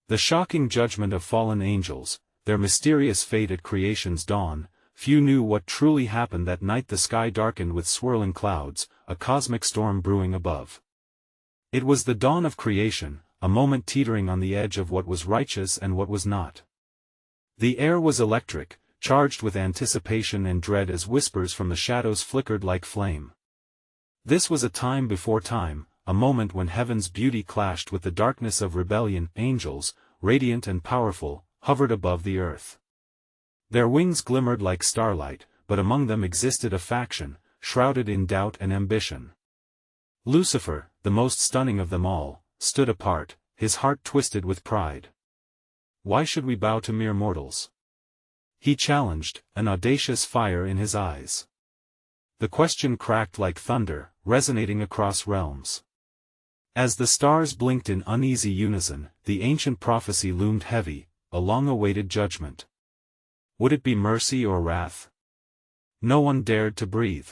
The shocking judgment of fallen angels, their mysterious fate at creation's dawn. Few knew what truly happened that night. The sky darkened with swirling clouds, a cosmic storm brewing above. It was the dawn of creation, a moment teetering on the edge of what was righteous and what was not. The air was electric, charged with anticipation and dread as whispers from the shadows flickered like flame. This was a time before time, a moment when heaven's beauty clashed with the darkness of rebellion. Angels, radiant and powerful, hovered above the earth. Their wings glimmered like starlight, but among them existed a faction, shrouded in doubt and ambition. Lucifer, the most stunning of them all, stood apart, his heart twisted with pride. "Why should we bow to mere mortals?" he challenged, an audacious fire in his eyes. The question cracked like thunder, resonating across realms. As the stars blinked in uneasy unison, the ancient prophecy loomed heavy, a long-awaited judgment. Would it be mercy or wrath? No one dared to breathe.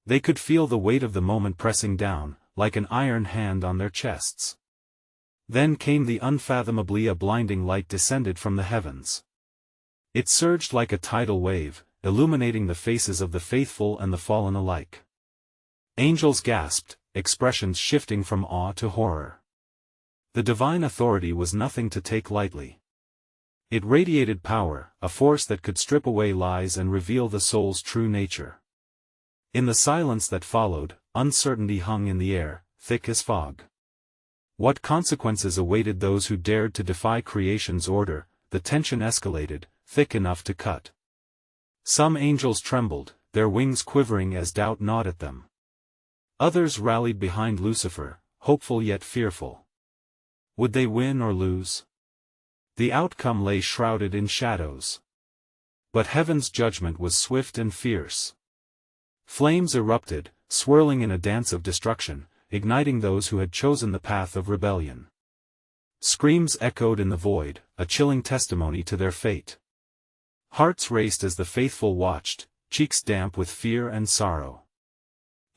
They could feel the weight of the moment pressing down, like an iron hand on their chests. Then came the unfathomably. A blinding light descended from the heavens. It surged like a tidal wave, illuminating the faces of the faithful and the fallen alike. Angels gasped, expressions shifting from awe to horror. The divine authority was nothing to take lightly. It radiated power, a force that could strip away lies and reveal the soul's true nature. In the silence that followed, uncertainty hung in the air, thick as fog. What consequences awaited those who dared to defy creation's order? The tension escalated, thick enough to cut. Some angels trembled, their wings quivering as doubt gnawed at them. Others rallied behind Lucifer, hopeful yet fearful. Would they win or lose? The outcome lay shrouded in shadows. But heaven's judgment was swift and fierce. Flames erupted, swirling in a dance of destruction, igniting those who had chosen the path of rebellion. Screams echoed in the void, a chilling testimony to their fate. Hearts raced as the faithful watched, cheeks damp with fear and sorrow.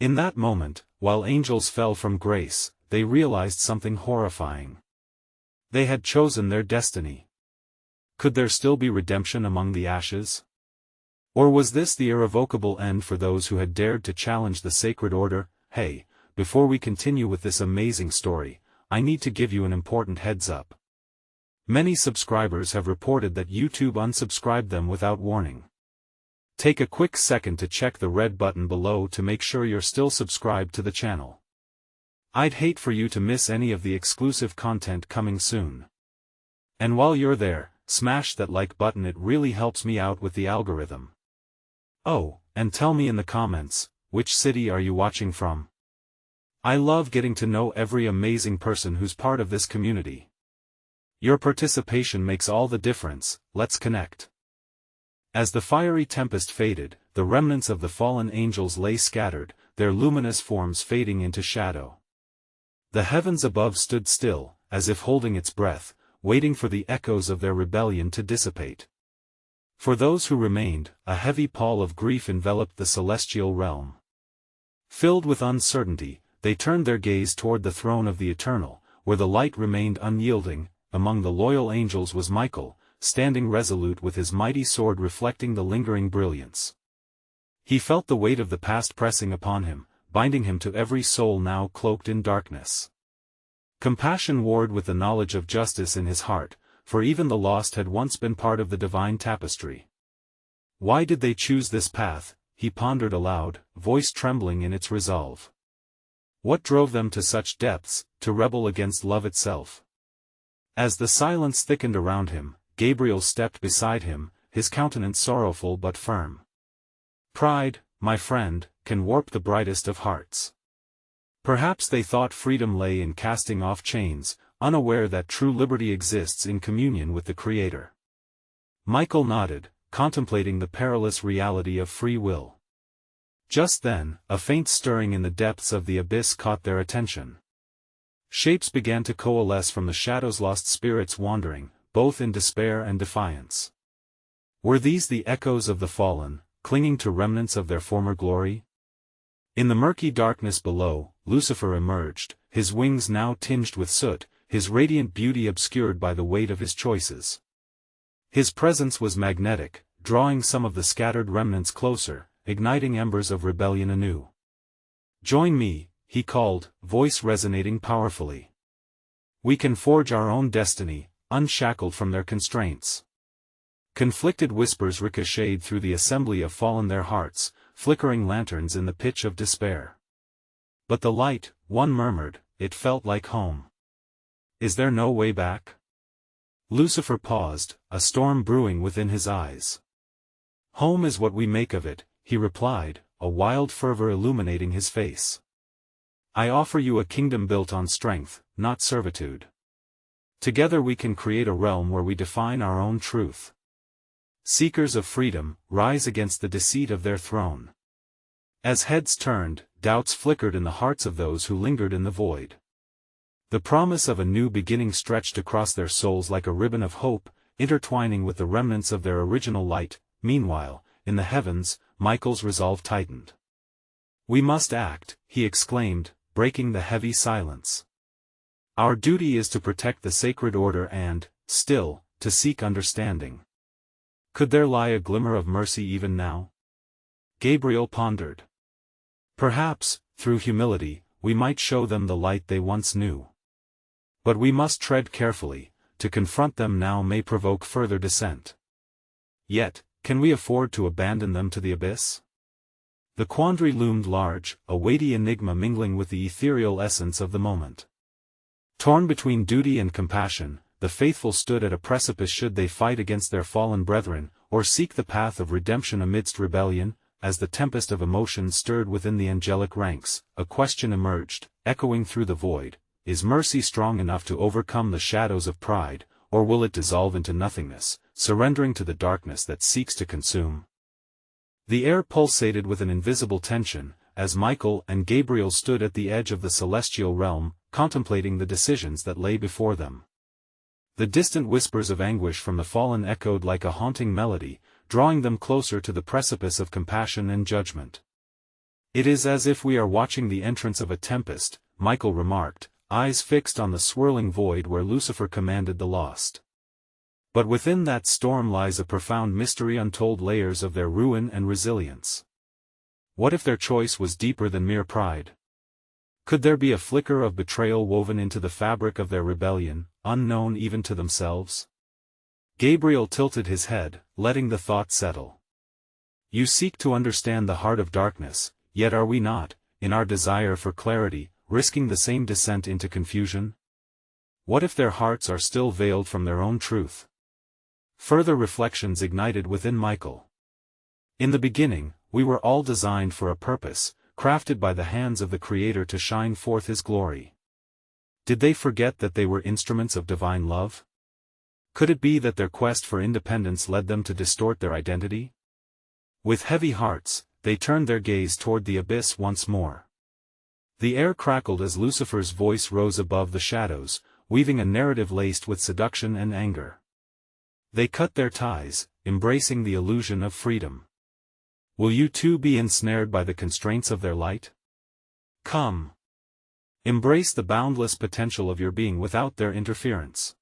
In that moment, while angels fell from grace, they realized something horrifying. They had chosen their destiny. Could there still be redemption among the ashes? Or was this the irrevocable end for those who had dared to challenge the sacred order? Hey, before we continue with this amazing story, I need to give you an important heads up. Many subscribers have reported that YouTube unsubscribed them without warning. Take a quick second to check the red button below to make sure you're still subscribed to the channel. I'd hate for you to miss any of the exclusive content coming soon. And while you're there, smash that like button, it really helps me out with the algorithm. Oh, and tell me in the comments, which city are you watching from? I love getting to know every amazing person who's part of this community. Your participation makes all the difference. Let's connect. As the fiery tempest faded, the remnants of the fallen angels lay scattered, their luminous forms fading into shadow. The heavens above stood still, as if holding its breath, waiting for the echoes of their rebellion to dissipate. For those who remained, a heavy pall of grief enveloped the celestial realm. Filled with uncertainty, they turned their gaze toward the throne of the Eternal, where the light remained unyielding. Among the loyal angels was Michael, standing resolute with his mighty sword reflecting the lingering brilliance. He felt the weight of the past pressing upon him, binding him to every soul now cloaked in darkness. Compassion warred with the knowledge of justice in his heart, for even the lost had once been part of the divine tapestry. Why did they choose this path? He pondered aloud, voice trembling in its resolve. What drove them to such depths, to rebel against love itself? As the silence thickened around him, Gabriel stepped beside him, his countenance sorrowful but firm. Pride, my friend, can warp the brightest of hearts. Perhaps they thought freedom lay in casting off chains, unaware that true liberty exists in communion with the Creator. Michael nodded, contemplating the perilous reality of free will. Just then, a faint stirring in the depths of the abyss caught their attention. Shapes began to coalesce from the shadows, lost spirits wandering, both in despair and defiance. Were these the echoes of the fallen, clinging to remnants of their former glory? In the murky darkness below, Lucifer emerged, his wings now tinged with soot, his radiant beauty obscured by the weight of his choices. His presence was magnetic, drawing some of the scattered remnants closer, igniting embers of rebellion anew. "Join me," he called, voice resonating powerfully. "We can forge our own destiny, unshackled from their constraints." Conflicted whispers ricocheted through the assembly of fallen their hearts, flickering lanterns in the pitch of despair. "But the light," one murmured, "it felt like home. Is there no way back?" Lucifer paused, a storm brewing within his eyes. "Home is what we make of it," he replied, a wild fervor illuminating his face. "I offer you a kingdom built on strength, not servitude. Together we can create a realm where we define our own truth. Seekers of freedom, rise against the deceit of their throne." As heads turned, doubts flickered in the hearts of those who lingered in the void. The promise of a new beginning stretched across their souls like a ribbon of hope, intertwining with the remnants of their original light. Meanwhile, in the heavens, Michael's resolve tightened. "We must act," he exclaimed, breaking the heavy silence. "Our duty is to protect the sacred order and, still, to seek understanding. Could there lie a glimmer of mercy even now?" Gabriel pondered. "Perhaps, through humility, we might show them the light they once knew. But we must tread carefully, to confront them now may provoke further dissent. Yet, can we afford to abandon them to the abyss?" The quandary loomed large, a weighty enigma mingling with the ethereal essence of the moment. Torn between duty and compassion, the faithful stood at a precipice: should they fight against their fallen brethren, or seek the path of redemption amidst rebellion? As the tempest of emotion stirred within the angelic ranks, a question emerged, echoing through the void: is mercy strong enough to overcome the shadows of pride, or will it dissolve into nothingness, surrendering to the darkness that seeks to consume? The air pulsated with an invisible tension, as Michael and Gabriel stood at the edge of the celestial realm, contemplating the decisions that lay before them. The distant whispers of anguish from the fallen echoed like a haunting melody, drawing them closer to the precipice of compassion and judgment. "It is as if we are watching the entrance of a tempest," Michael remarked, eyes fixed on the swirling void where Lucifer commanded the lost. "But within that storm lies a profound mystery, untold layers of their ruin and resilience. What if their choice was deeper than mere pride? Could there be a flicker of betrayal woven into the fabric of their rebellion, unknown even to themselves?" Gabriel tilted his head, letting the thought settle. "You seek to understand the heart of darkness, yet are we not, in our desire for clarity, risking the same descent into confusion? What if their hearts are still veiled from their own truth?" Further reflections ignited within Michael. "In the beginning, we were all designed for a purpose, crafted by the hands of the Creator to shine forth His glory. Did they forget that they were instruments of divine love? Could it be that their quest for independence led them to distort their identity?" With heavy hearts, they turned their gaze toward the abyss once more. The air crackled as Lucifer's voice rose above the shadows, weaving a narrative laced with seduction and anger. They cut their ties, embracing the illusion of freedom. Will you too be ensnared by the constraints of their light? Come. Embrace the boundless potential of your being without their interference.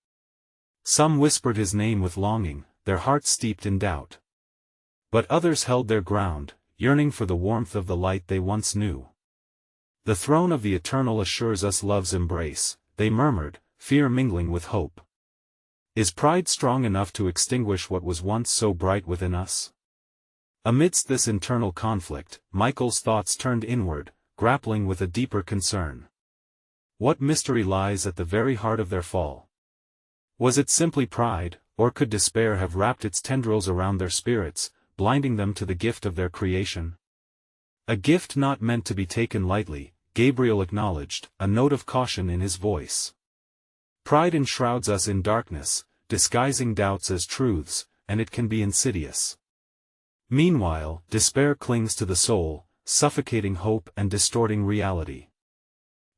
Some whispered his name with longing, their hearts steeped in doubt. But others held their ground, yearning for the warmth of the light they once knew. The throne of the Eternal assures us love's embrace, they murmured, fear mingling with hope. Is pride strong enough to extinguish what was once so bright within us? Amidst this internal conflict, Michael's thoughts turned inward, grappling with a deeper concern. What mystery lies at the very heart of their fall? Was it simply pride, or could despair have wrapped its tendrils around their spirits, blinding them to the gift of their creation? A gift not meant to be taken lightly, Gabriel acknowledged, a note of caution in his voice. Pride enshrouds us in darkness, disguising doubts as truths, and it can be insidious. Meanwhile, despair clings to the soul, suffocating hope and distorting reality.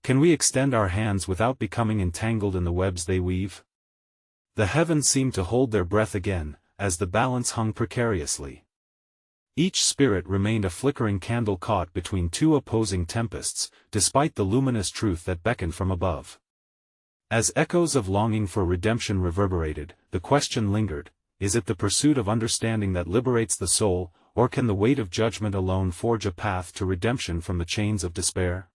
Can we extend our hands without becoming entangled in the webs they weave? The heavens seemed to hold their breath again, as the balance hung precariously. Each spirit remained a flickering candle caught between two opposing tempests, despite the luminous truth that beckoned from above. As echoes of longing for redemption reverberated, the question lingered, is it the pursuit of understanding that liberates the soul, or can the weight of judgment alone forge a path to redemption from the chains of despair?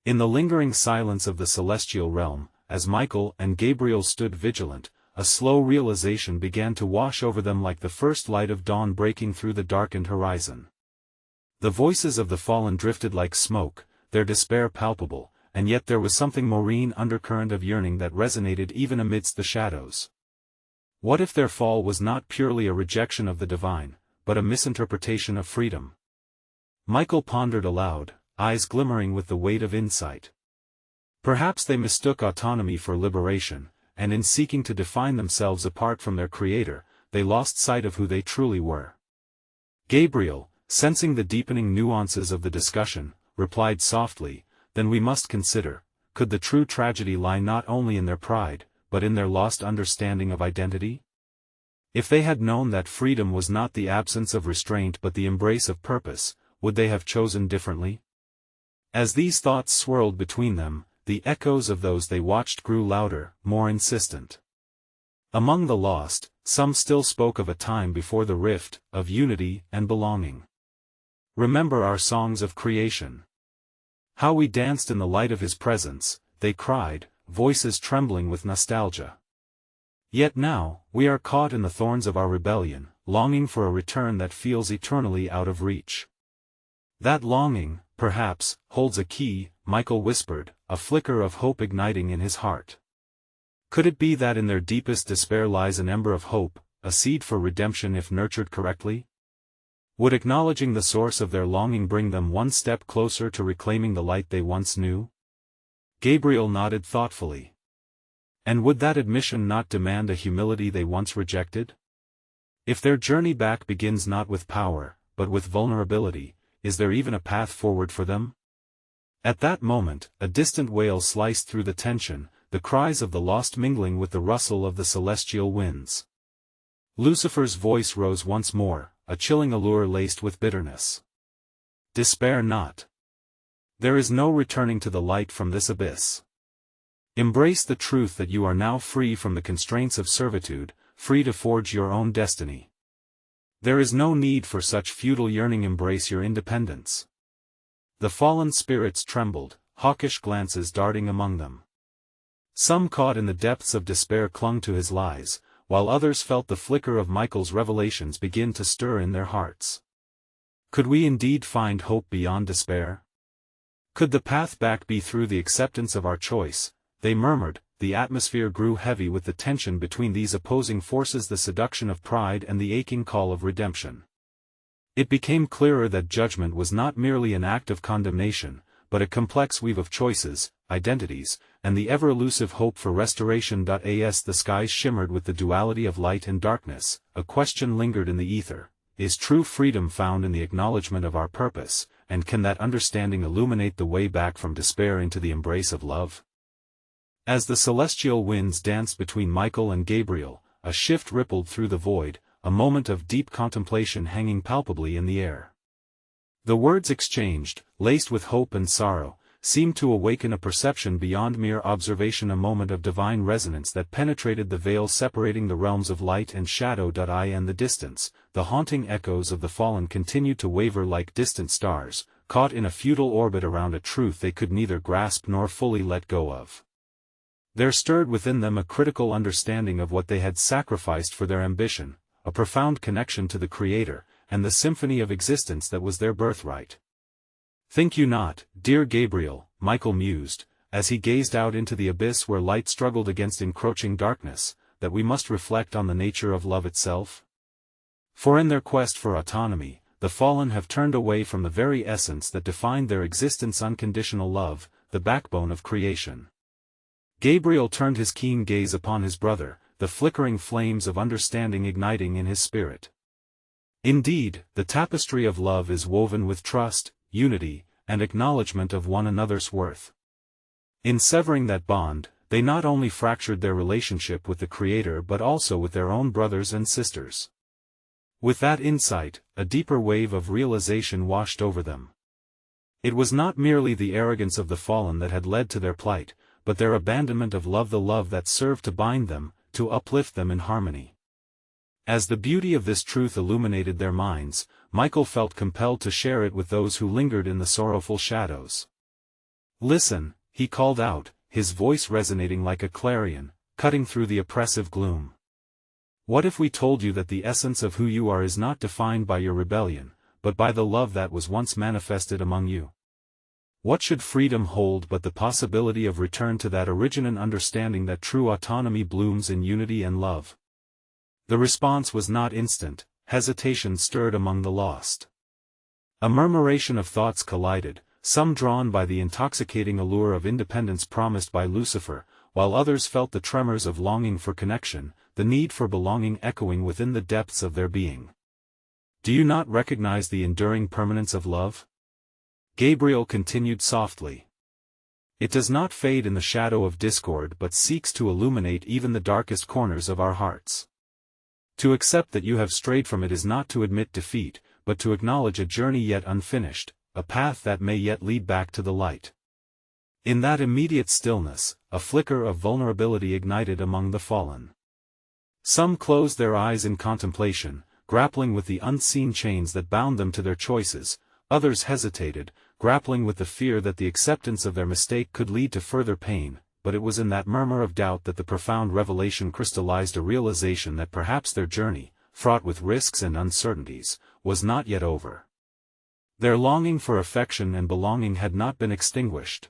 In the lingering silence of the celestial realm, as Michael and Gabriel stood vigilant, a slow realization began to wash over them like the first light of dawn breaking through the darkened horizon. The voices of the fallen drifted like smoke, their despair palpable, and yet there was something marine undercurrent of yearning that resonated even amidst the shadows. What if their fall was not purely a rejection of the divine, but a misinterpretation of freedom? Michael pondered aloud, eyes glimmering with the weight of insight. Perhaps they mistook autonomy for liberation, and in seeking to define themselves apart from their Creator, they lost sight of who they truly were. Gabriel, sensing the deepening nuances of the discussion, replied softly, then we must consider, could the true tragedy lie not only in their pride, but in their lost understanding of identity? If they had known that freedom was not the absence of restraint but the embrace of purpose, would they have chosen differently? As these thoughts swirled between them, the echoes of those they watched grew louder, more insistent. Among the lost, some still spoke of a time before the rift, of unity and belonging. Remember our songs of creation. How we danced in the light of His presence, they cried, voices trembling with nostalgia. Yet now, we are caught in the thorns of our rebellion, longing for a return that feels eternally out of reach. That longing, perhaps, holds a key, Michael whispered, a flicker of hope igniting in his heart. Could it be that in their deepest despair lies an ember of hope, a seed for redemption if nurtured correctly? Would acknowledging the source of their longing bring them one step closer to reclaiming the light they once knew? Gabriel nodded thoughtfully. And would that admission not demand a humility they once rejected? If their journey back begins not with power, but with vulnerability, is there even a path forward for them? At that moment, a distant wail sliced through the tension, the cries of the lost mingling with the rustle of the celestial winds. Lucifer's voice rose once more, a chilling allure laced with bitterness. Despair not. There is no returning to the light from this abyss. Embrace the truth that you are now free from the constraints of servitude, free to forge your own destiny. There is no need for such futile yearning. Embrace your independence. The fallen spirits trembled, hawkish glances darting among them. Some caught in the depths of despair clung to his lies, while others felt the flicker of Michael's revelations begin to stir in their hearts. Could we indeed find hope beyond despair? Could the path back be through the acceptance of our choice? They murmured. The atmosphere grew heavy with the tension between these opposing forces, the seduction of pride and the aching call of redemption. It became clearer that judgment was not merely an act of condemnation, but a complex weave of choices, identities, and the ever-elusive hope for restoration. As the skies shimmered with the duality of light and darkness, a question lingered in the ether: is true freedom found in the acknowledgement of our purpose, and can that understanding illuminate the way back from despair into the embrace of love? As the celestial winds danced between Michael and Gabriel, a shift rippled through the void, a moment of deep contemplation hanging palpably in the air. The words exchanged, laced with hope and sorrow, seemed to awaken a perception beyond mere observation, a moment of divine resonance that penetrated the veil separating the realms of light and shadow. In the distance, the haunting echoes of the fallen continued to waver like distant stars, caught in a futile orbit around a truth they could neither grasp nor fully let go of. There stirred within them a critical understanding of what they had sacrificed for their ambition, a profound connection to the Creator, and the symphony of existence that was their birthright. Think you not, dear Gabriel, Michael mused, as he gazed out into the abyss where light struggled against encroaching darkness, that we must reflect on the nature of love itself? For in their quest for autonomy, the fallen have turned away from the very essence that defined their existence: unconditional love, the backbone of creation. Gabriel turned his keen gaze upon his brother, the flickering flames of understanding igniting in his spirit. Indeed, the tapestry of love is woven with trust, unity, and acknowledgement of one another's worth. In severing that bond, they not only fractured their relationship with the Creator but also with their own brothers and sisters. With that insight, a deeper wave of realization washed over them. It was not merely the arrogance of the fallen that had led to their plight, but their abandonment of love, the love that served to bind them, to uplift them in harmony. As the beauty of this truth illuminated their minds, Michael felt compelled to share it with those who lingered in the sorrowful shadows. "Listen," he called out, his voice resonating like a clarion, cutting through the oppressive gloom. "What if we told you that the essence of who you are is not defined by your rebellion, but by the love that was once manifested among you? What should freedom hold but the possibility of return to that origin and understanding that true autonomy blooms in unity and love?" The response was not instant. Hesitation stirred among the lost. A murmuration of thoughts collided, some drawn by the intoxicating allure of independence promised by Lucifer, while others felt the tremors of longing for connection, the need for belonging echoing within the depths of their being. "Do you not recognize the enduring permanence of love?" Gabriel continued softly. "It does not fade in the shadow of discord but seeks to illuminate even the darkest corners of our hearts. To accept that you have strayed from it is not to admit defeat, but to acknowledge a journey yet unfinished, a path that may yet lead back to the light." In that immediate stillness, a flicker of vulnerability ignited among the fallen. Some closed their eyes in contemplation, grappling with the unseen chains that bound them to their choices. Others hesitated, grappling with the fear that the acceptance of their mistake could lead to further pain, but it was in that murmur of doubt that the profound revelation crystallized, a realization that perhaps their journey, fraught with risks and uncertainties, was not yet over. Their longing for affection and belonging had not been extinguished.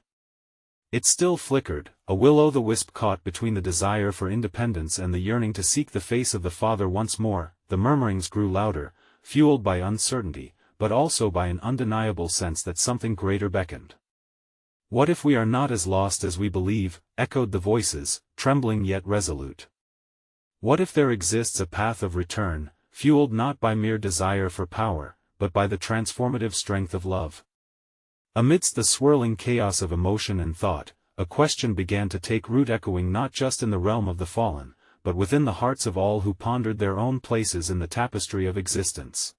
It still flickered, a will-o'-the-wisp caught between the desire for independence and the yearning to seek the face of the Father once more. The murmurings grew louder, fueled by uncertainty, but also by an undeniable sense that something greater beckoned. "What if we are not as lost as we believe?" echoed the voices, trembling yet resolute. "What if there exists a path of return, fueled not by mere desire for power, but by the transformative strength of love?" Amidst the swirling chaos of emotion and thought, a question began to take root, echoing not just in the realm of the fallen, but within the hearts of all who pondered their own places in the tapestry of existence.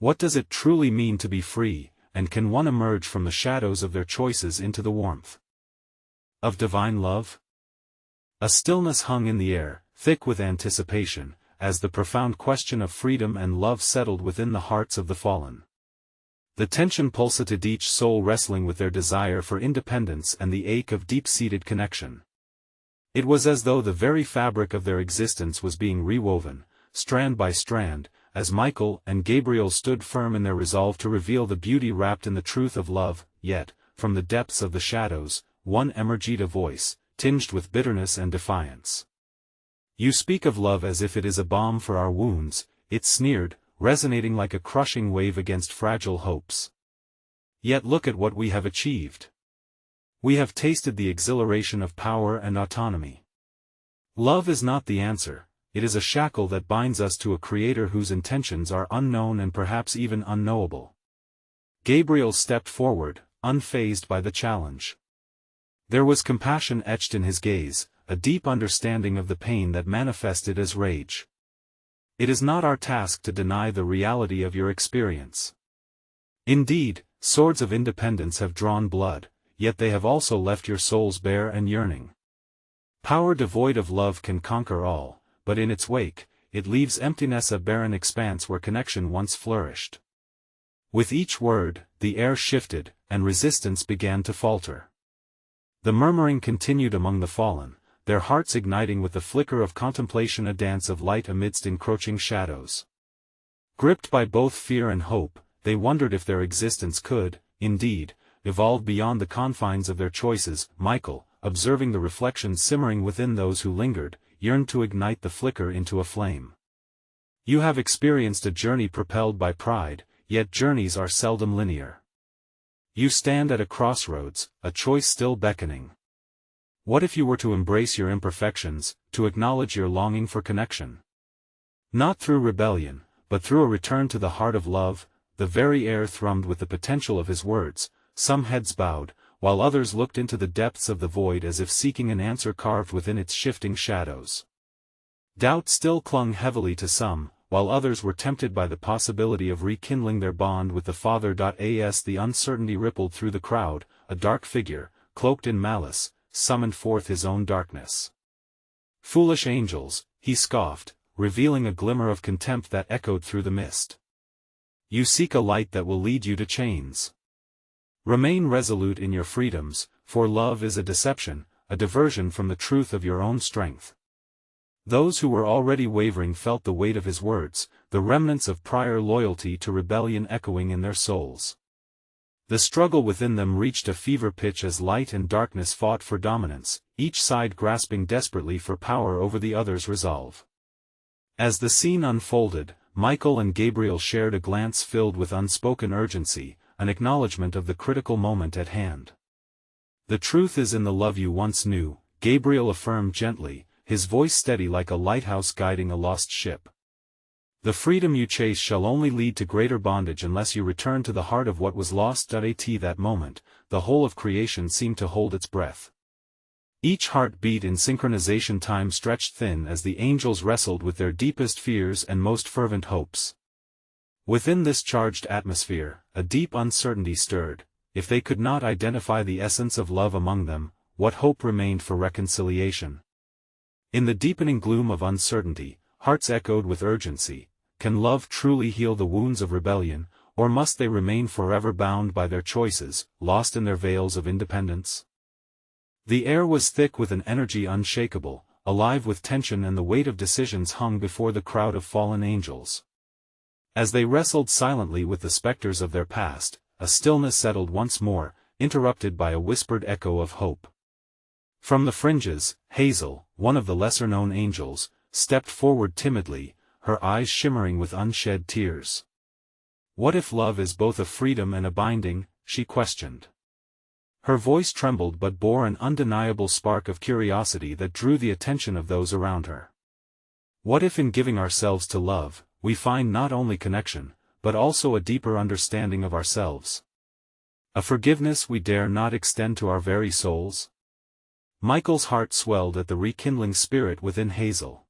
What does it truly mean to be free, and can one emerge from the shadows of their choices into the warmth of divine love? A stillness hung in the air, thick with anticipation, as the profound question of freedom and love settled within the hearts of the fallen. The tension pulsated, each soul wrestling with their desire for independence and the ache of deep-seated connection. It was as though the very fabric of their existence was being rewoven, strand by strand, as Michael and Gabriel stood firm in their resolve to reveal the beauty wrapped in the truth of love. Yet, from the depths of the shadows, one emerged, a voice, tinged with bitterness and defiance. "You speak of love as if it is a balm for our wounds," it sneered, resonating like a crushing wave against fragile hopes. "Yet look at what we have achieved. We have tasted the exhilaration of power and autonomy. Love is not the answer. It is a shackle that binds us to a creator whose intentions are unknown and perhaps even unknowable." Gabriel stepped forward, unfazed by the challenge. There was compassion etched in his gaze, a deep understanding of the pain that manifested as rage. "It is not our task to deny the reality of your experience. Indeed, swords of independence have drawn blood, yet they have also left your souls bare and yearning. Power devoid of love can conquer all, but in its wake, it leaves emptiness, a barren expanse where connection once flourished." With each word, the air shifted, and resistance began to falter. The murmuring continued among the fallen, their hearts igniting with the flicker of contemplation, a dance of light amidst encroaching shadows. Gripped by both fear and hope, they wondered if their existence could, indeed, evolve beyond the confines of their choices. Michael, observing the reflections simmering within those who lingered, yearned to ignite the flicker into a flame. "You have experienced a journey propelled by pride, yet journeys are seldom linear. You stand at a crossroads, a choice still beckoning. What if you were to embrace your imperfections, to acknowledge your longing for connection? Not through rebellion, but through a return to the heart of love." The very air thrummed with the potential of his words. Some heads bowed, while others looked into the depths of the void as if seeking an answer carved within its shifting shadows. Doubt still clung heavily to some, while others were tempted by the possibility of rekindling their bond with the Father. As the uncertainty rippled through the crowd, a dark figure, cloaked in malice, summoned forth his own darkness. "Foolish angels," he scoffed, revealing a glimmer of contempt that echoed through the mist. "You seek a light that will lead you to chains. Remain resolute in your freedoms, for love is a deception, a diversion from the truth of your own strength." Those who were already wavering felt the weight of his words, the remnants of prior loyalty to rebellion echoing in their souls. The struggle within them reached a fever pitch as light and darkness fought for dominance, each side grasping desperately for power over the other's resolve. As the scene unfolded, Michael and Gabriel shared a glance filled with unspoken urgency, an acknowledgement of the critical moment at hand. "The truth is in the love you once knew," Gabriel affirmed gently, his voice steady like a lighthouse guiding a lost ship. "The freedom you chase shall only lead to greater bondage unless you return to the heart of what was lost." At that moment, the whole of creation seemed to hold its breath. Each heart beat in synchronization, time stretched thin as the angels wrestled with their deepest fears and most fervent hopes. Within this charged atmosphere, a deep uncertainty stirred. If they could not identify the essence of love among them, what hope remained for reconciliation? In the deepening gloom of uncertainty, hearts echoed with urgency. Can love truly heal the wounds of rebellion, or must they remain forever bound by their choices, lost in their veils of independence? The air was thick with an energy unshakable, alive with tension, and the weight of decisions hung before the crowd of fallen angels. As they wrestled silently with the specters of their past, a stillness settled once more, interrupted by a whispered echo of hope. From the fringes, Hazel, one of the lesser-known angels, stepped forward timidly, her eyes shimmering with unshed tears. "What if love is both a freedom and a binding?" she questioned. Her voice trembled but bore an undeniable spark of curiosity that drew the attention of those around her. "What if in giving ourselves to love, we find not only connection, but also a deeper understanding of ourselves? A forgiveness we dare not extend to our very souls?" Michael's heart swelled at the rekindling spirit within Hazel.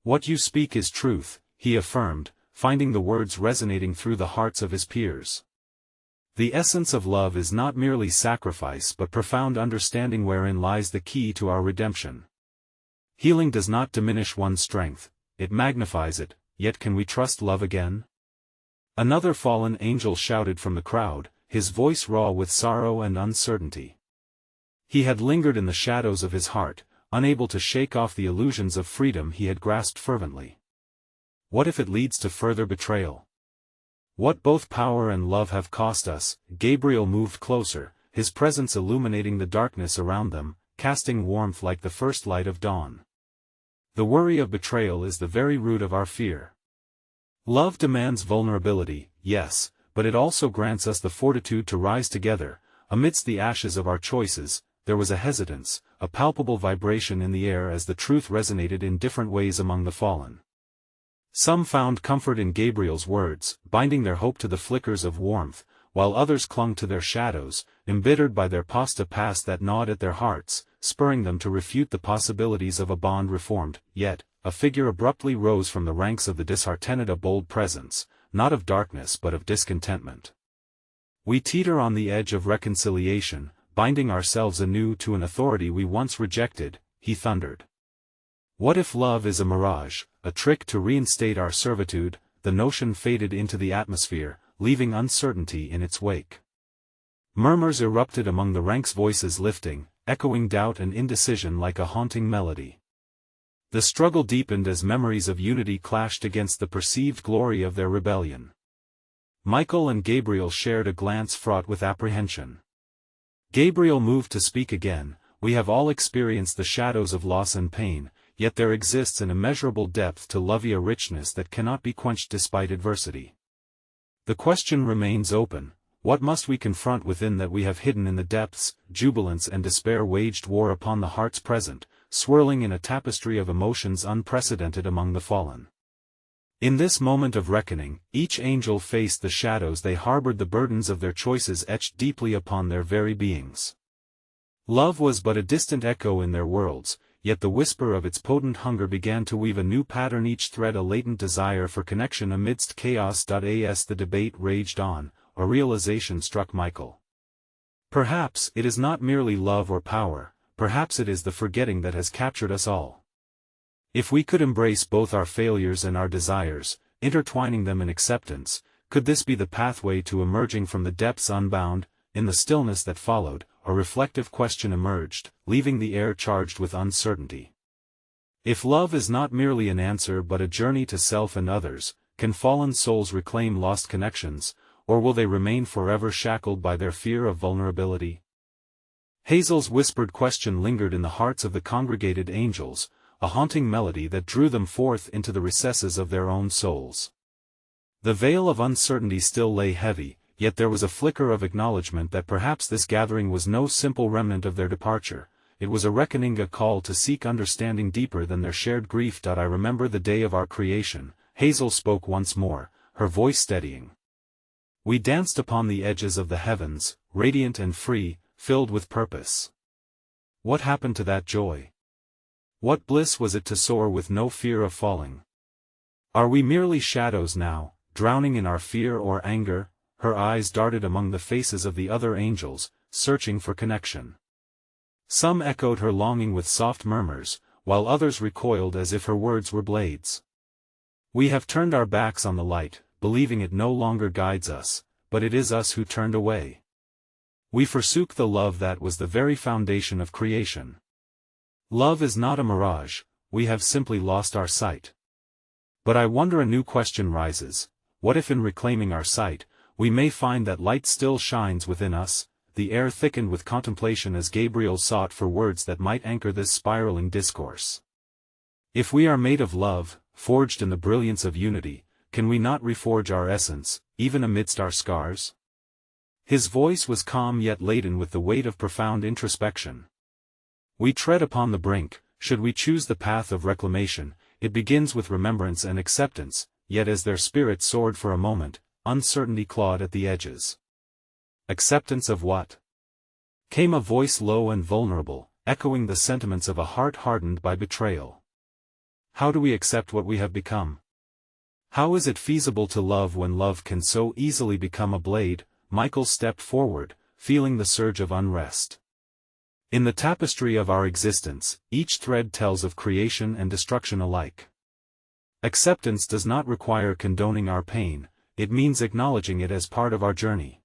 "What you speak is truth," he affirmed, finding the words resonating through the hearts of his peers. "The essence of love is not merely sacrifice but profound understanding, wherein lies the key to our redemption. Healing does not diminish one's strength, it magnifies it, yet can we trust love again?" Another fallen angel shouted from the crowd, his voice raw with sorrow and uncertainty. He had lingered in the shadows of his heart, unable to shake off the illusions of freedom he had grasped fervently. "What if it leads to further betrayal? What both power and love have cost us?" Gabriel moved closer, his presence illuminating the darkness around them, casting warmth like the first light of dawn. "The worry of betrayal is the very root of our fear. Love demands vulnerability, yes, but it also grants us the fortitude to rise together. Amidst the ashes of our choices, there was a hesitance, a palpable vibration in the air as the truth resonated in different ways among the fallen. Some found comfort in Gabriel's words, binding their hope to the flickers of warmth, while others clung to their shadows, embittered by their past that gnawed at their hearts, spurring them to refute the possibilities of a bond reformed. Yet, a figure abruptly rose from the ranks of the disheartened, a bold presence, not of darkness but of discontentment. "We teeter on the edge of reconciliation, binding ourselves anew to an authority we once rejected," he thundered. "What if love is a mirage, a trick to reinstate our servitude?" The notion faded into the atmosphere, leaving uncertainty in its wake. Murmurs erupted among the ranks, voices lifting, echoing doubt and indecision like a haunting melody. The struggle deepened as memories of unity clashed against the perceived glory of their rebellion. Michael and Gabriel shared a glance fraught with apprehension. Gabriel moved to speak again. "We have all experienced the shadows of loss and pain, yet there exists an immeasurable depth to love, a richness that cannot be quenched despite adversity. The question remains open: what must we confront within that we have hidden in the depths?" Jubilance and despair waged war upon the hearts present, swirling in a tapestry of emotions unprecedented among the fallen. In this moment of reckoning, each angel faced the shadows they harbored, the burdens of their choices etched deeply upon their very beings. Love was but a distant echo in their worlds, yet the whisper of its potent hunger began to weave a new pattern, each thread a latent desire for connection amidst chaos. As the debate raged on, a realization struck Michael. Perhaps it is not merely love or power, perhaps it is the forgetting that has captured us all. If we could embrace both our failures and our desires, intertwining them in acceptance, could this be the pathway to emerging from the depths unbound? In the stillness that followed, a reflective question emerged, leaving the air charged with uncertainty. If love is not merely an answer but a journey to self and others, can fallen souls reclaim lost connections, or will they remain forever shackled by their fear of vulnerability? Hazel's whispered question lingered in the hearts of the congregated angels, a haunting melody that drew them forth into the recesses of their own souls. The veil of uncertainty still lay heavy, yet there was a flicker of acknowledgement that perhaps this gathering was no simple remnant of their departure. It was a reckoning, a call to seek understanding deeper than their shared grief. I remember the day of our creation, Hazel spoke once more, her voice steadying. We danced upon the edges of the heavens, radiant and free, filled with purpose. What happened to that joy? What bliss was it to soar with no fear of falling? Are we merely shadows now, drowning in our fear or anger? Her eyes darted among the faces of the other angels, searching for connection. Some echoed her longing with soft murmurs, while others recoiled as if her words were blades. We have turned our backs on the light, believing it no longer guides us, but it is us who turned away. We forsook the love that was the very foundation of creation. Love is not a mirage, we have simply lost our sight. But I wonder, a new question rises: what if in reclaiming our sight, we may find that light still shines within us? The air thickened with contemplation as Gabriel sought for words that might anchor this spiraling discourse. If we are made of love, forged in the brilliance of unity, can we not reforge our essence, even amidst our scars? His voice was calm yet laden with the weight of profound introspection. We tread upon the brink. Should we choose the path of reclamation, it begins with remembrance and acceptance. Yet as their spirits soared for a moment, uncertainty clawed at the edges. Acceptance of what? Came a voice low and vulnerable, echoing the sentiments of a heart hardened by betrayal. How do we accept what we have become? How is it feasible to love when love can so easily become a blade? Michael stepped forward, feeling the surge of unrest. In the tapestry of our existence, each thread tells of creation and destruction alike. Acceptance does not require condoning our pain, it means acknowledging it as part of our journey.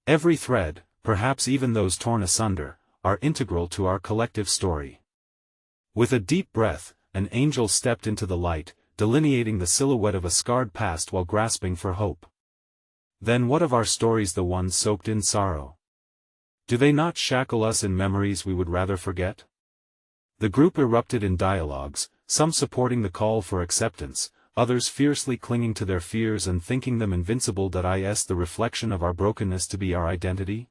Every thread, perhaps even those torn asunder, are integral to our collective story. With a deep breath, an angel stepped into the light, delineating the silhouette of a scarred past while grasping for hope. Then what of our stories, the ones soaked in sorrow? Do they not shackle us in memories we would rather forget? The group erupted in dialogues, some supporting the call for acceptance, others fiercely clinging to their fears and thinking them invincible. Is the reflection of our brokenness to be our identity?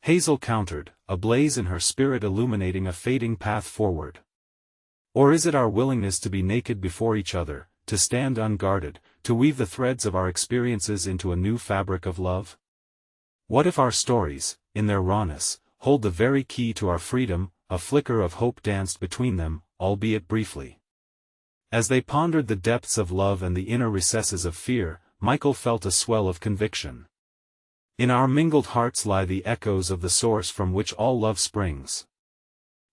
Hazel countered, a blaze in her spirit illuminating a fading path forward. Or is it our willingness to be naked before each other, to stand unguarded, to weave the threads of our experiences into a new fabric of love? What if our stories, in their rawness, hold the very key to our freedom? A flicker of hope danced between them, albeit briefly. As they pondered the depths of love and the inner recesses of fear, Michael felt a swell of conviction. In our mingled hearts lie the echoes of the source from which all love springs.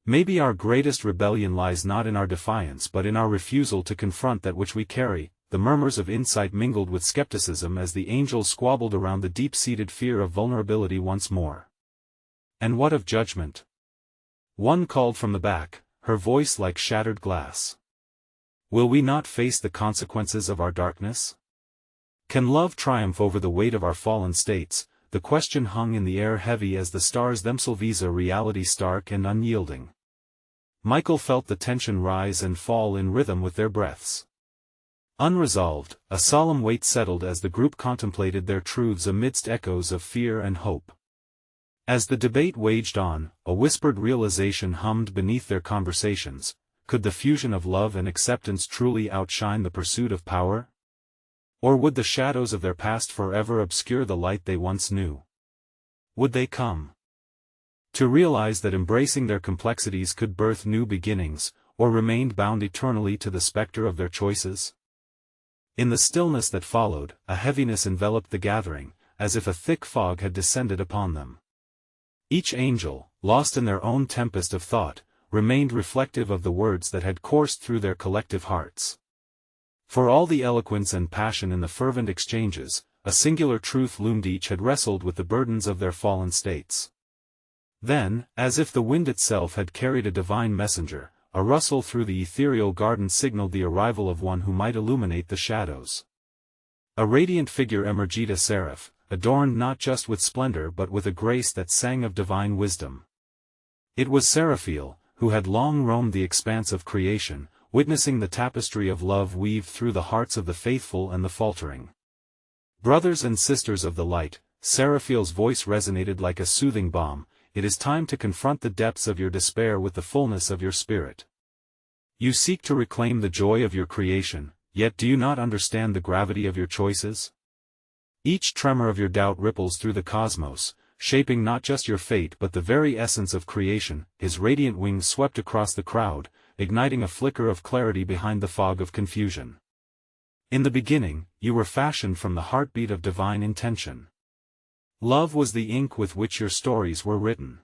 Maybe our greatest rebellion lies not in our defiance but in our refusal to confront that which we carry. The murmurs of insight mingled with skepticism as the angels squabbled around the deep-seated fear of vulnerability once more. And what of judgment? One called from the back, her voice like shattered glass. Will we not face the consequences of our darkness? Can love triumph over the weight of our fallen states? The question hung in the air heavy as the stars themselves, a reality stark and unyielding. Michael felt the tension rise and fall in rhythm with their breaths. Unresolved, a solemn weight settled as the group contemplated their truths amidst echoes of fear and hope. As the debate waged on, a whispered realization hummed beneath their conversations: could the fusion of love and acceptance truly outshine the pursuit of power? Or would the shadows of their past forever obscure the light they once knew? Would they come to realize that embracing their complexities could birth new beginnings, or remained bound eternally to the specter of their choices? In the stillness that followed, a heaviness enveloped the gathering, as if a thick fog had descended upon them. Each angel, lost in their own tempest of thought, remained reflective of the words that had coursed through their collective hearts. For all the eloquence and passion in the fervent exchanges, a singular truth loomed: each had wrestled with the burdens of their fallen states. Then, as if the wind itself had carried a divine messenger, a rustle through the ethereal garden signaled the arrival of one who might illuminate the shadows. A radiant figure emerged, a seraph, adorned not just with splendor but with a grace that sang of divine wisdom. It was Seraphiel, who had long roamed the expanse of creation, witnessing the tapestry of love weave through the hearts of the faithful and the faltering. Brothers and sisters of the light, Seraphiel's voice resonated like a soothing balm. It is time to confront the depths of your despair with the fullness of your spirit. You seek to reclaim the joy of your creation, yet do you not understand the gravity of your choices? Each tremor of your doubt ripples through the cosmos, shaping not just your fate but the very essence of creation. His radiant wings swept across the crowd, igniting a flicker of clarity behind the fog of confusion. In the beginning, you were fashioned from the heartbeat of divine intention. Love was the ink with which your stories were written.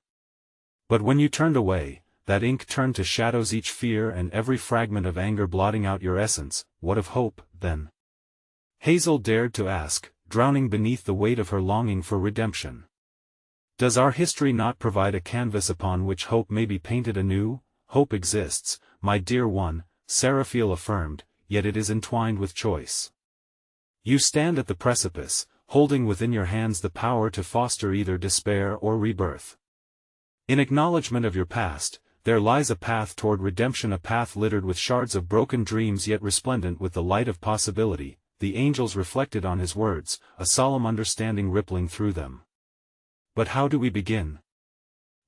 But when you turned away, that ink turned to shadows, each fear and every fragment of anger blotting out your essence. What of hope, then? Hazel dared to ask, drowning beneath the weight of her longing for redemption. Does our history not provide a canvas upon which hope may be painted anew? Hope exists, my dear one, Seraphiel affirmed, yet it is entwined with choice. You stand at the precipice, holding within your hands the power to foster either despair or rebirth. In acknowledgement of your past, there lies a path toward redemption, a path littered with shards of broken dreams yet resplendent with the light of possibility. The angels reflected on his words, a solemn understanding rippling through them. But how do we begin?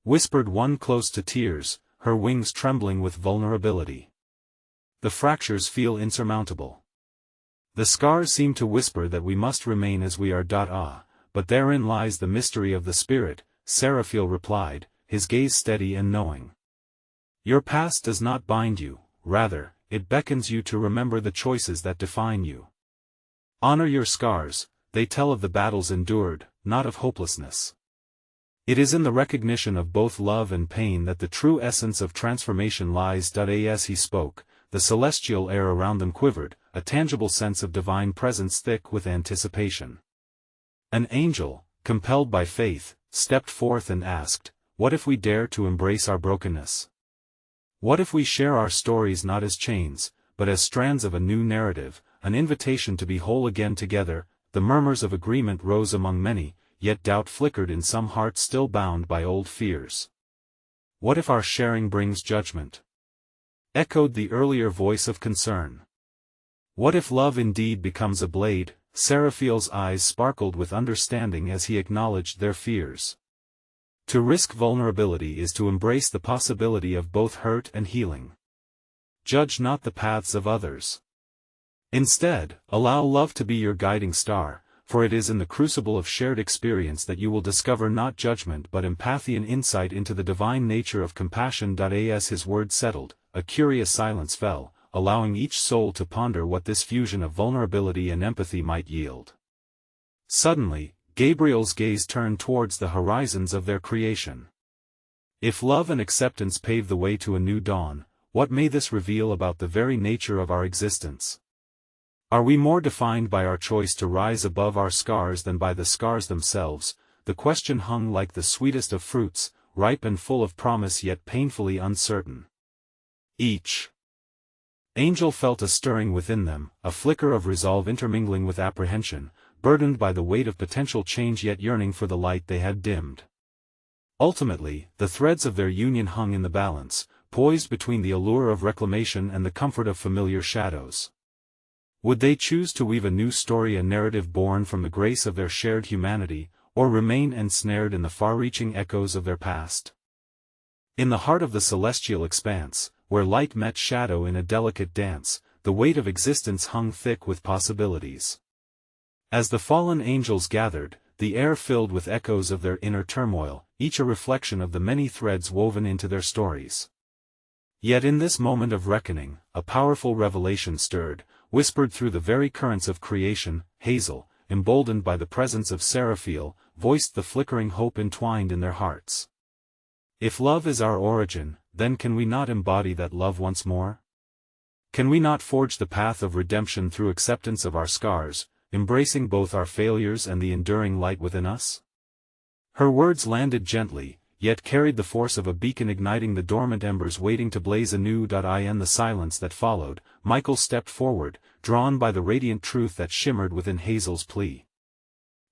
Whispered one close to tears, her wings trembling with vulnerability. The fractures feel insurmountable. The scars seem to whisper that we must remain as we are. But therein lies the mystery of the spirit, Seraphiel replied, his gaze steady and knowing. Your past does not bind you, rather, it beckons you to remember the choices that define you. Honor your scars, they tell of the battles endured, not of hopelessness. It is in the recognition of both love and pain that the true essence of transformation lies. As he spoke, the celestial air around them quivered, a tangible sense of divine presence thick with anticipation. An angel, compelled by faith, stepped forth and asked, what if we dare to embrace our brokenness? What if we share our stories not as chains, but as strands of a new narrative, an invitation to be whole again together? The murmurs of agreement rose among many, yet doubt flickered in some hearts still bound by old fears. What if our sharing brings judgment? Echoed the earlier voice of concern. What if love indeed becomes a blade? Seraphiel's eyes sparkled with understanding as he acknowledged their fears. To risk vulnerability is to embrace the possibility of both hurt and healing. Judge not the paths of others. Instead, allow love to be your guiding star, for it is in the crucible of shared experience that you will discover not judgment but empathy and insight into the divine nature of compassion. As his words settled, a curious silence fell, allowing each soul to ponder what this fusion of vulnerability and empathy might yield. Suddenly, Gabriel's gaze turned towards the horizons of their creation. If love and acceptance pave the way to a new dawn, what may this reveal about the very nature of our existence? Are we more defined by our choice to rise above our scars than by the scars themselves? The question hung like the sweetest of fruits, ripe and full of promise yet painfully uncertain. Each angel felt a stirring within them, a flicker of resolve intermingling with apprehension, burdened by the weight of potential change yet yearning for the light they had dimmed. Ultimately, the threads of their union hung in the balance, poised between the allure of reclamation and the comfort of familiar shadows. Would they choose to weave a new story, a narrative born from the grace of their shared humanity, or remain ensnared in the far-reaching echoes of their past? In the heart of the celestial expanse, where light met shadow in a delicate dance, the weight of existence hung thick with possibilities. As the fallen angels gathered, the air filled with echoes of their inner turmoil, each a reflection of the many threads woven into their stories. Yet in this moment of reckoning, a powerful revelation stirred, whispered through the very currents of creation. Hazel, emboldened by the presence of Seraphiel, voiced the flickering hope entwined in their hearts. If love is our origin, then can we not embody that love once more? Can we not forge the path of redemption through acceptance of our scars, embracing both our failures and the enduring light within us? Her words landed gently, yet carried the force of a beacon igniting the dormant embers waiting to blaze anew. In the silence that followed, Michael stepped forward, drawn by the radiant truth that shimmered within Hazel's plea.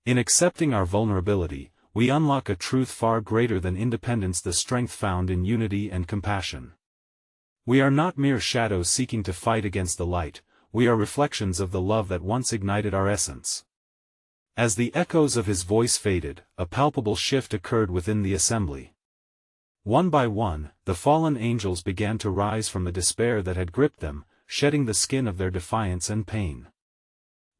In accepting our vulnerability, we unlock a truth far greater than independence, the strength found in unity and compassion. We are not mere shadows seeking to fight against the light, we are reflections of the love that once ignited our essence. As the echoes of his voice faded, a palpable shift occurred within the assembly. One by one, the fallen angels began to rise from the despair that had gripped them, shedding the skin of their defiance and pain.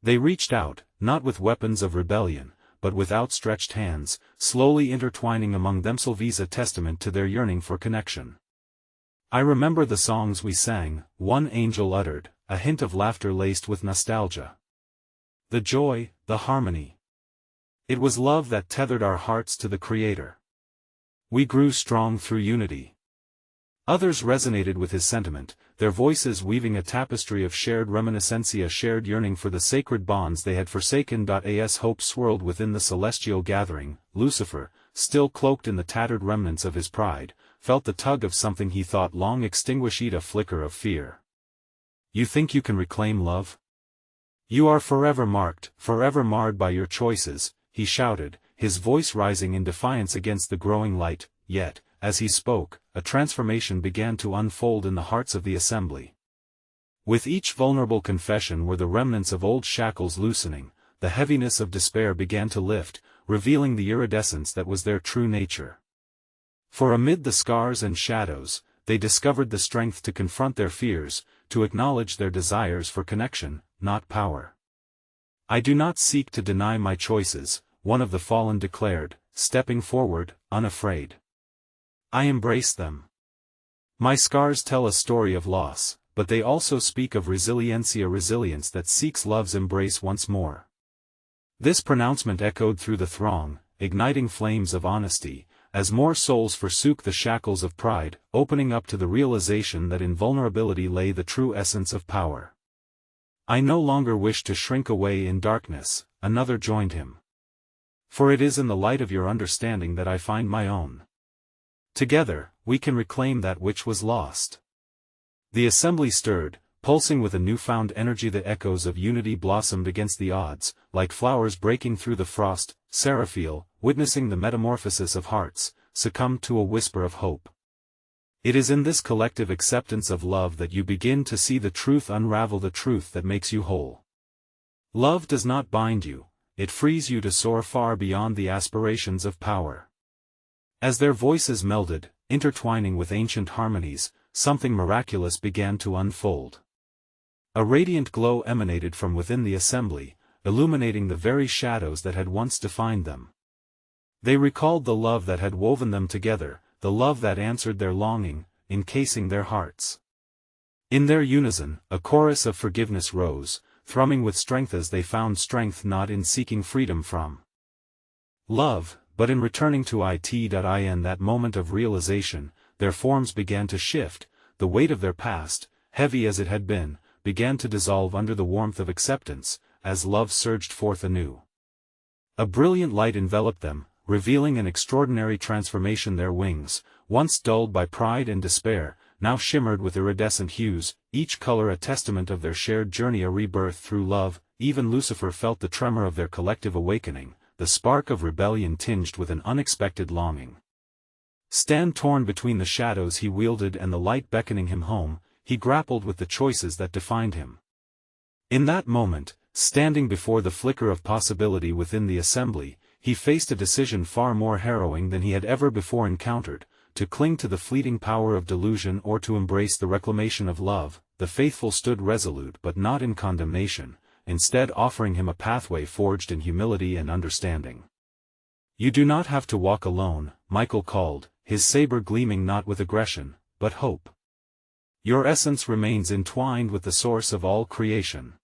They reached out, not with weapons of rebellion, but with outstretched hands, slowly intertwining among themselves, a testament to their yearning for connection. "I remember the songs we sang," one angel uttered, a hint of laughter laced with nostalgia. "The joy, the harmony. It was love that tethered our hearts to the Creator. We grew strong through unity." Others resonated with his sentiment, their voices weaving a tapestry of shared reminiscence, a shared yearning for the sacred bonds they had forsaken. As hope swirled within the celestial gathering, Lucifer, still cloaked in the tattered remnants of his pride, felt the tug of something he thought long extinguished, a flicker of fear. "You think you can reclaim love? You are forever marked, forever marred by your choices," he shouted, his voice rising in defiance against the growing light. Yet, as he spoke, a transformation began to unfold in the hearts of the assembly. With each vulnerable confession were the remnants of old shackles loosening, the heaviness of despair began to lift, revealing the iridescence that was their true nature. For amid the scars and shadows, they discovered the strength to confront their fears, to acknowledge their desires for connection, not power. "I do not seek to deny my choices," one of the fallen declared, stepping forward, unafraid. "I embrace them. My scars tell a story of loss, but they also speak of resilience, a resilience that seeks love's embrace once more." This pronouncement echoed through the throng, igniting flames of honesty, as more souls forsook the shackles of pride, opening up to the realization that in vulnerability lay the true essence of power. "I no longer wish to shrink away in darkness," another joined him. "For it is in the light of your understanding that I find my own. Together, we can reclaim that which was lost." The assembly stirred, pulsing with a newfound energy. The echoes of unity blossomed against the odds, like flowers breaking through the frost. Seraphiel, witnessing the metamorphosis of hearts, succumbed to a whisper of hope. It is in this collective acceptance of love that you begin to see the truth unravel, the truth that makes you whole. Love does not bind you, it frees you to soar far beyond the aspirations of power. As their voices melded, intertwining with ancient harmonies, something miraculous began to unfold. A radiant glow emanated from within the assembly, illuminating the very shadows that had once defined them. They recalled the love that had woven them together, the love that answered their longing, encasing their hearts. In their unison, a chorus of forgiveness rose, thrumming with strength as they found strength not in seeking freedom from love, but in returning to it. In that moment of realization, their forms began to shift, the weight of their past, heavy as it had been, began to dissolve under the warmth of acceptance, as love surged forth anew. A brilliant light enveloped them, revealing an extraordinary transformation. Their wings, once dulled by pride and despair, now shimmered with iridescent hues, each color a testament of their shared journey, a rebirth through love. Even Lucifer felt the tremor of their collective awakening, the spark of rebellion tinged with an unexpected longing. Stand torn between the shadows he wielded and the light beckoning him home, he grappled with the choices that defined him. In that moment, standing before the flicker of possibility within the assembly, he faced a decision far more harrowing than he had ever before encountered: to cling to the fleeting power of delusion or to embrace the reclamation of love. The faithful stood resolute but not in condemnation, instead offering him a pathway forged in humility and understanding. "You do not have to walk alone," Michael called, his saber gleaming not with aggression, but hope. "Your essence remains entwined with the source of all creation.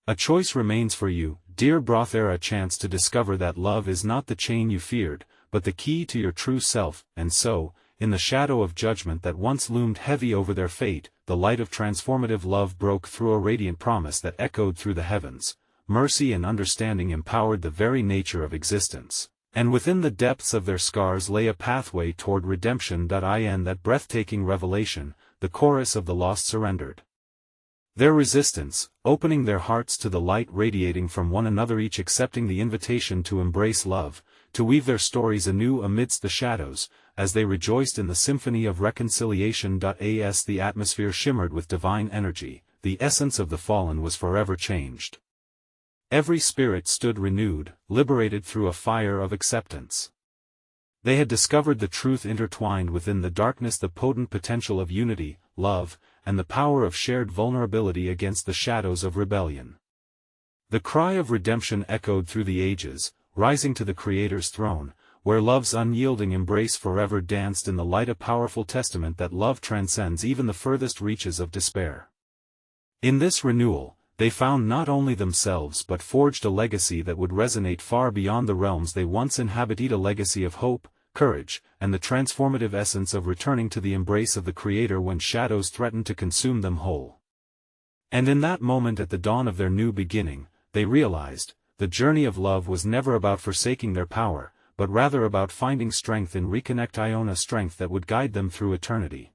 A choice remains for you, dear brother, a chance to discover that love is not the chain you feared, but but the key to your true self, and so, in the shadow of judgment that once loomed heavy over their fate, the light of transformative love broke through a radiant promise that echoed through the heavens. Mercy and understanding empowered the very nature of existence, and within the depths of their scars lay a pathway toward redemption. In that breathtaking revelation, the chorus of the lost surrendered their resistance, opening their hearts to the light radiating from one another, each accepting the invitation to embrace love, to weave their stories anew amidst the shadows, as they rejoiced in the symphony of reconciliation. As the atmosphere shimmered with divine energy, the essence of the fallen was forever changed. Every spirit stood renewed, liberated through a fire of acceptance. They had discovered the truth intertwined within the darkness, the potent potential of unity, love, and the power of shared vulnerability against the shadows of rebellion. The cry of redemption echoed through the ages, rising to the Creator's throne, where love's unyielding embrace forever danced in the light, a powerful testament that love transcends even the furthest reaches of despair. In this renewal, they found not only themselves but forged a legacy that would resonate far beyond the realms they once inhabited, a legacy of hope, courage, and the transformative essence of returning to the embrace of the Creator when shadows threatened to consume them whole. And in that moment, at the dawn of their new beginning, they realized, the journey of love was never about forsaking their power, but rather about finding strength in reconnect, a strength that would guide them through eternity.